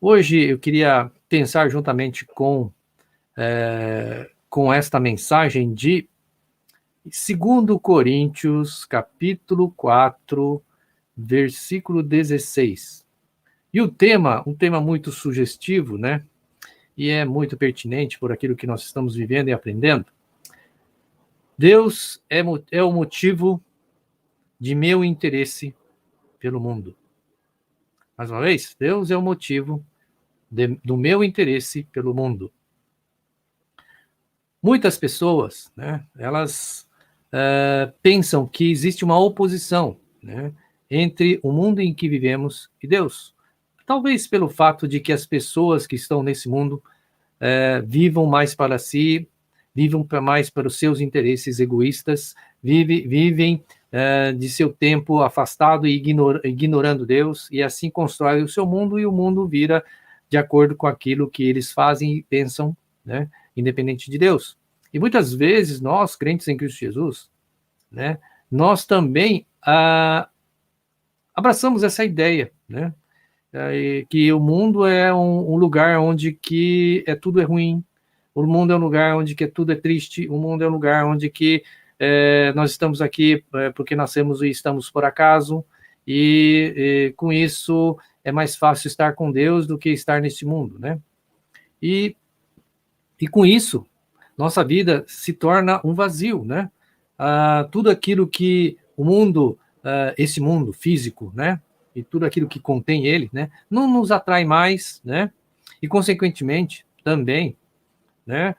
Hoje eu queria pensar juntamente com esta mensagem de 2 Coríntios, capítulo 4, versículo 16. E o tema, um tema muito sugestivo, né? E é muito pertinente por aquilo que nós estamos vivendo e aprendendo. Deus é o motivo de meu interesse pelo mundo. Mais uma vez, Deus é o motivo do meu interesse pelo mundo. Muitas pessoas, né, elas pensam que existe uma oposição, né, entre o mundo em que vivemos e Deus. Talvez pelo fato de que as pessoas que estão nesse mundo vivam mais para si, vivam mais para os seus interesses egoístas, vivem de seu tempo afastado e ignorando Deus, e assim constrói o seu mundo, e o mundo vira de acordo com aquilo que eles fazem e pensam, né, independente de Deus. E muitas vezes nós, crentes em Cristo Jesus, né, nós também abraçamos essa ideia, né, que o mundo é um lugar onde que tudo é ruim, o mundo é um lugar onde que tudo é triste, o mundo é um lugar onde que nós estamos aqui porque nascemos e estamos por acaso, e com isso é mais fácil estar com Deus do que estar nesse mundo, né? E com isso, nossa vida se torna um vazio, né? Tudo aquilo que o mundo, esse mundo físico, né? E tudo aquilo que contém ele, né? Não nos atrai mais, né? E, consequentemente, também, né?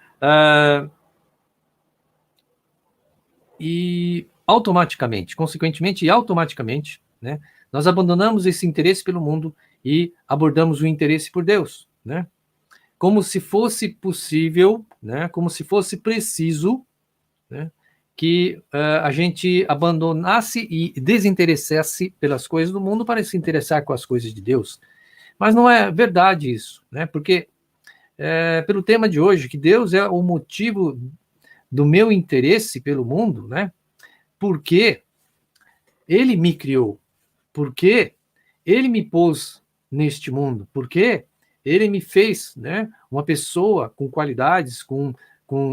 Consequentemente e automaticamente, né? Nós abandonamos esse interesse pelo mundo e abordamos o interesse por Deus, né? Como se fosse possível, né? Como se fosse preciso, né, que a gente abandonasse e desinteressasse pelas coisas do mundo para se interessar com as coisas de Deus. Mas não é verdade isso, né? Porque pelo tema de hoje, que Deus é o motivo do meu interesse pelo mundo, né? Porque Ele me criou, porque Ele me pôs neste mundo, porque Ele me fez, né, uma pessoa com qualidades, com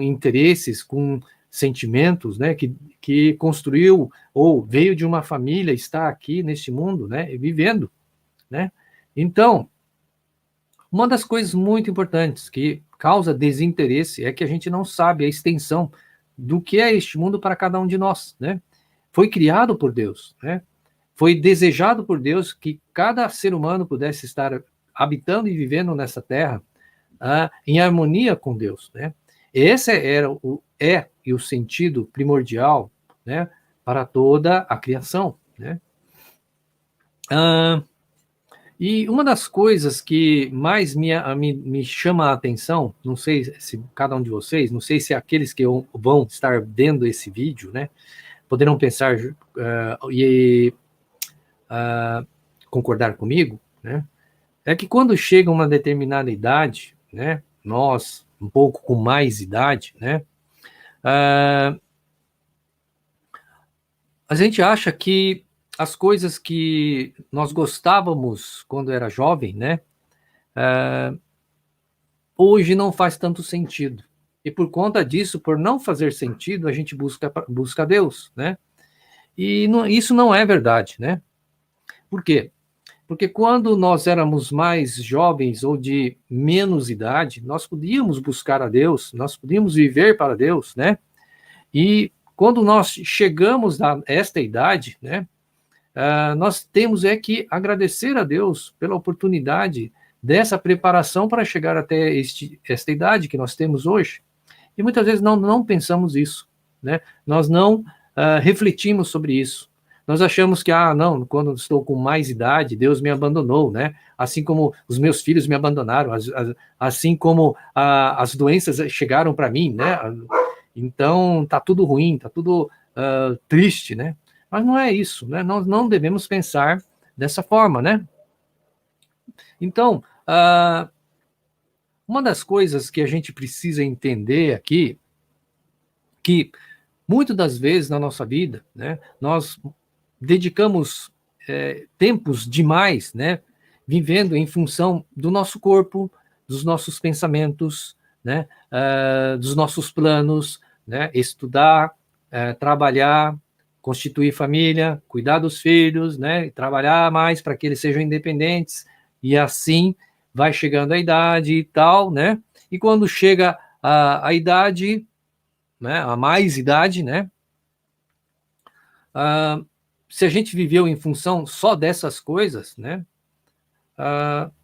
interesses, com sentimentos, né, que construiu ou veio de uma família, está aqui neste mundo, né, vivendo, né? Então, uma das coisas muito importantes que causa desinteresse é que a gente não sabe a extensão do que é este mundo para cada um de nós, né? Foi criado por Deus, né? Foi desejado por Deus que cada ser humano pudesse estar habitando e vivendo nessa terra em harmonia com Deus, né? Esse e o sentido primordial, né, para toda a criação, né? E uma das coisas que mais me chama a atenção, não sei se cada um de vocês, não sei se aqueles que vão estar vendo esse vídeo, né, poderão pensar e concordar comigo, né, é que quando chega uma determinada idade, né, nós, um pouco com mais idade, né, a gente acha que as coisas que nós gostávamos quando era jovem, né, hoje não faz tanto sentido. E por conta disso, por não fazer sentido, a gente busca Deus, né? E isso não é verdade, né? Por quê? Porque quando nós éramos mais jovens ou de menos idade, nós podíamos buscar a Deus, nós podíamos viver para Deus, né? E quando nós chegamos a esta idade, né? Nós temos que agradecer a Deus pela oportunidade dessa preparação para chegar até esta idade que nós temos hoje. E muitas vezes não pensamos isso, né? Nós não refletimos sobre isso. Nós achamos que, não, quando estou com mais idade, Deus me abandonou, né? Assim como os meus filhos me abandonaram, assim como as doenças chegaram para mim, né? Então, tá tudo ruim, tá tudo triste, né? Mas não é isso, né? Nós não devemos pensar dessa forma, né? Então, uma das coisas que a gente precisa entender aqui, que muitas das vezes na nossa vida, né, nós dedicamos tempos demais, né, vivendo em função do nosso corpo, dos nossos pensamentos, né? Dos nossos planos, né? Estudar, trabalhar, constituir família, cuidar dos filhos, né? Trabalhar mais para que eles sejam independentes, e assim vai chegando a idade e tal, né? E quando chega a idade, né? A mais idade, né? Se a gente viveu em função só dessas coisas, né?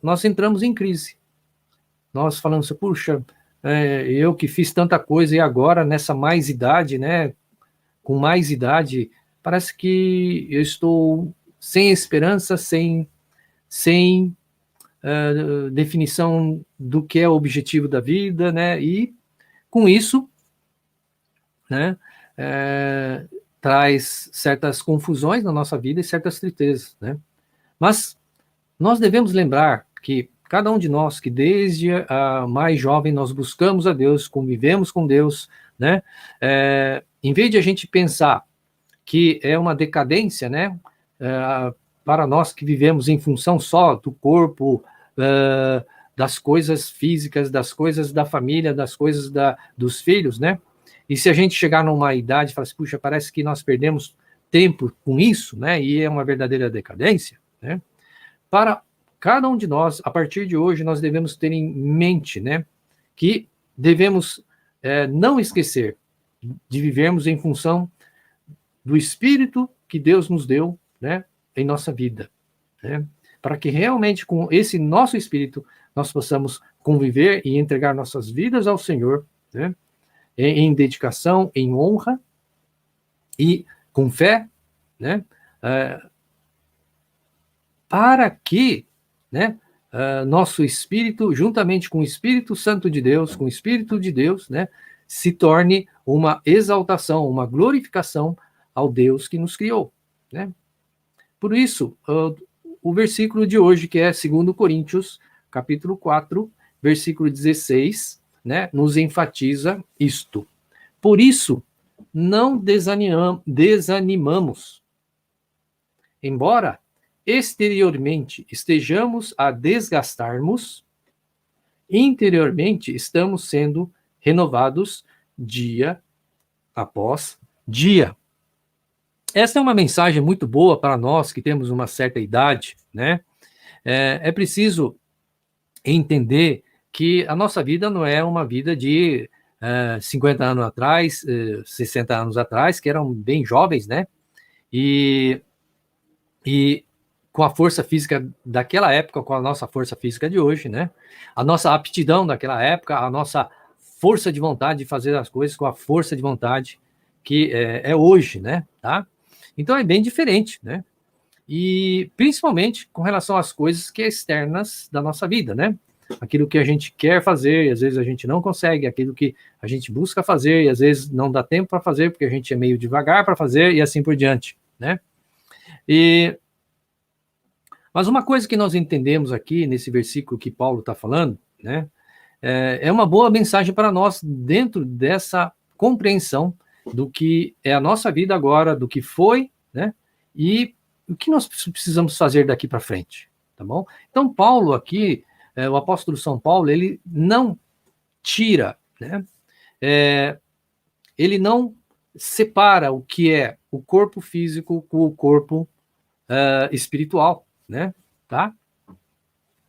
Nós entramos em crise. Nós falamos assim, puxa, eu que fiz tanta coisa e agora nessa mais idade, né? Com mais idade, parece que eu estou sem esperança, sem definição do que é o objetivo da vida, né? E com isso, né? Traz certas confusões na nossa vida e certas tristezas, né? Mas nós devemos lembrar que cada um de nós, que desde a mais jovem nós buscamos a Deus, convivemos com Deus, né? Em vez de a gente pensar que é uma decadência, né? Para nós que vivemos em função só do corpo, das coisas físicas, das coisas da família, das coisas dos filhos, né? E se a gente chegar numa idade e falar assim, puxa, parece que nós perdemos tempo com isso, né? E é uma verdadeira decadência, né? Para cada um de nós, a partir de hoje, nós devemos ter em mente, né? Que devemos não esquecer de vivermos em função do Espírito que Deus nos deu, né? Em nossa vida, né? Para que realmente com esse nosso Espírito nós possamos conviver e entregar nossas vidas ao Senhor, né? Em dedicação, em honra e com fé, né? Para que, né? Nosso Espírito, juntamente com o Espírito Santo de Deus, com o Espírito de Deus, né? Se torne uma exaltação, uma glorificação ao Deus que nos criou, né? Por isso, o versículo de hoje, que é 2 Coríntios, capítulo 4, versículo 16, né, nos enfatiza isto. Por isso, não desanimamos. Embora exteriormente estejamos a desgastarmos, interiormente estamos sendo renovados dia após dia. Essa é uma mensagem muito boa para nós que temos uma certa idade, né? É preciso entender que a nossa vida não é uma vida de 50 anos atrás, 60 anos atrás, que eram bem jovens, né? E com a força física daquela época, com a nossa força física de hoje, né? A nossa aptidão daquela época, a nossa força de vontade de fazer as coisas com a força de vontade que é hoje, né? Tá? Então é bem diferente, né? E principalmente com relação às coisas que é externas da nossa vida, né? Aquilo que a gente quer fazer e às vezes a gente não consegue, aquilo que a gente busca fazer e às vezes não dá tempo para fazer porque a gente é meio devagar para fazer e assim por diante, né? Mas uma coisa que nós entendemos aqui nesse versículo que Paulo está falando, né? É uma boa mensagem para nós dentro dessa compreensão do que é a nossa vida agora, do que foi, né? E o que nós precisamos fazer daqui para frente, tá bom? Então, Paulo aqui, o apóstolo São Paulo, ele não tira, né? Ele não separa o que é o corpo físico com o corpo espiritual, né? Tá?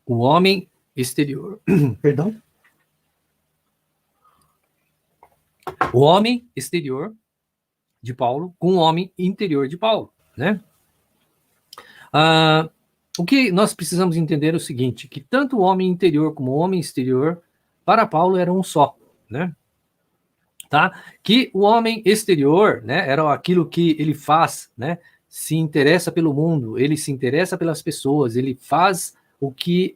O homem exterior, perdão. O homem exterior de Paulo com o homem interior de Paulo, né? O que nós precisamos entender é o seguinte, que tanto o homem interior como o homem exterior, para Paulo, eram um só, né? Tá? Que o homem exterior, né, era aquilo que ele faz, né? Se interessa pelo mundo, ele se interessa pelas pessoas, ele faz o que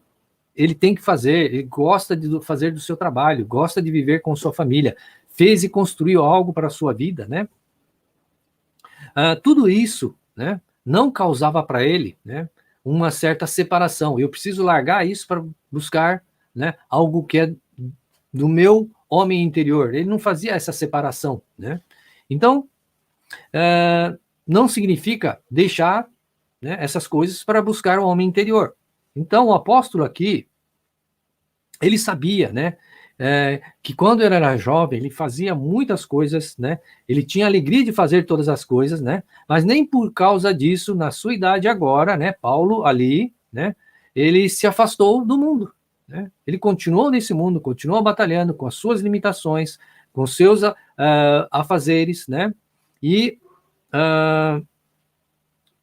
ele tem que fazer, ele gosta de fazer do seu trabalho, gosta de viver com sua família, fez e construiu algo para a sua vida, né? Tudo isso, né, não causava para ele, né, uma certa separação. Eu preciso largar isso para buscar, né, algo que é do meu homem interior. Ele não fazia essa separação, né? Então, não significa deixar, né, essas coisas para buscar o homem interior, Então, o apóstolo aqui, ele sabia, né, que quando ele era jovem, ele fazia muitas coisas, né, ele tinha alegria de fazer todas as coisas, né, mas nem por causa disso, na sua idade agora, né, Paulo ali, né, ele se afastou do mundo, né, ele continuou nesse mundo, continuou batalhando com as suas limitações, com seus afazeres, né, e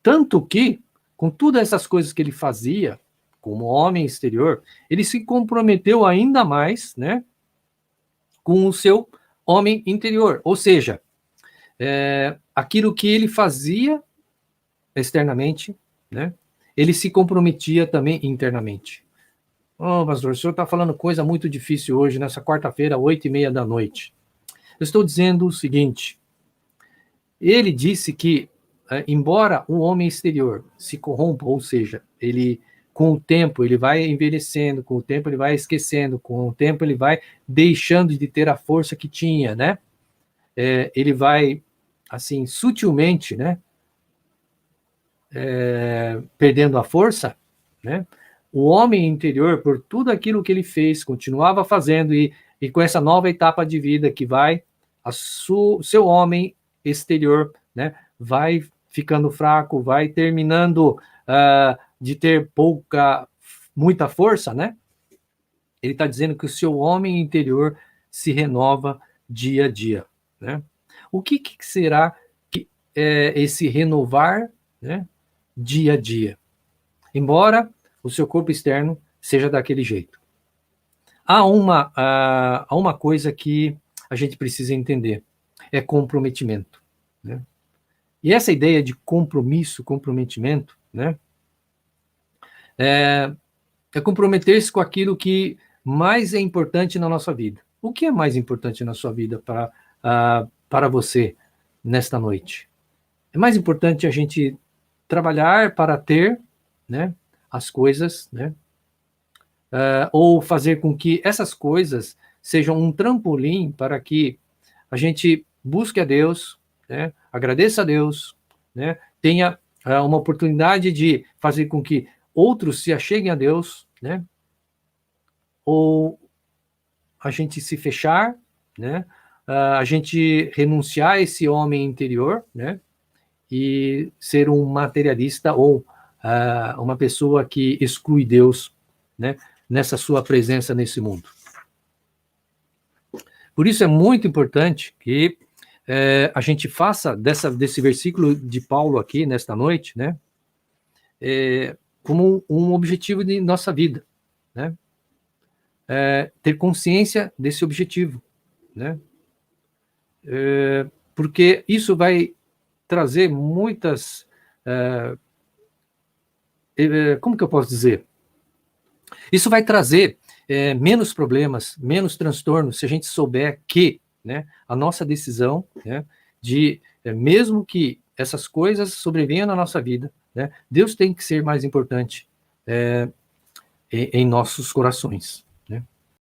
tanto que, com todas essas coisas que ele fazia, como homem exterior, ele se comprometeu ainda mais, né, com o seu homem interior. Ou seja, aquilo que ele fazia externamente, né, ele se comprometia também internamente. Oh, pastor, o senhor está falando coisa muito difícil hoje, nessa quarta-feira, 8:30 da noite. Eu estou dizendo o seguinte, ele disse que, embora o homem exterior se corrompa, ou seja, ele, com o tempo, ele vai envelhecendo, com o tempo ele vai esquecendo, com o tempo ele vai deixando de ter a força que tinha, né? Ele vai, assim, sutilmente, né? Perdendo a força, né? O homem interior, por tudo aquilo que ele fez, continuava fazendo, e com essa nova etapa de vida que vai, seu homem exterior, né, vai ficando fraco, vai terminando de ter muita força, né? Ele está dizendo que o seu homem interior se renova dia a dia, né? O que será que é esse renovar, né, dia a dia? Embora o seu corpo externo seja daquele jeito. Há uma coisa que a gente precisa entender, é comprometimento, né? E essa ideia de comprometimento, né, é comprometer-se com aquilo que mais é importante na nossa vida. O que é mais importante na sua vida para você nesta noite? É mais importante a gente trabalhar para ter, né, as coisas, né, ou fazer com que essas coisas sejam um trampolim para que a gente busque a Deus, né, agradeça a Deus, né, tenha uma oportunidade de fazer com que outros se acheguem a Deus, né, ou a gente se fechar, né, a gente renunciar a esse homem interior, né, e ser um materialista ou uma pessoa que exclui Deus, né, nessa sua presença nesse mundo. Por isso é muito importante que a gente faça desse versículo de Paulo aqui, nesta noite, né, como um objetivo de nossa vida, né, ter consciência desse objetivo, né, porque isso vai trazer muitas, como que eu posso dizer? Isso vai trazer menos problemas, menos transtornos, se a gente souber que, né, a nossa decisão, né, de, mesmo que essas coisas sobrevenham na nossa vida, né, Deus tem que ser mais importante em nossos corações.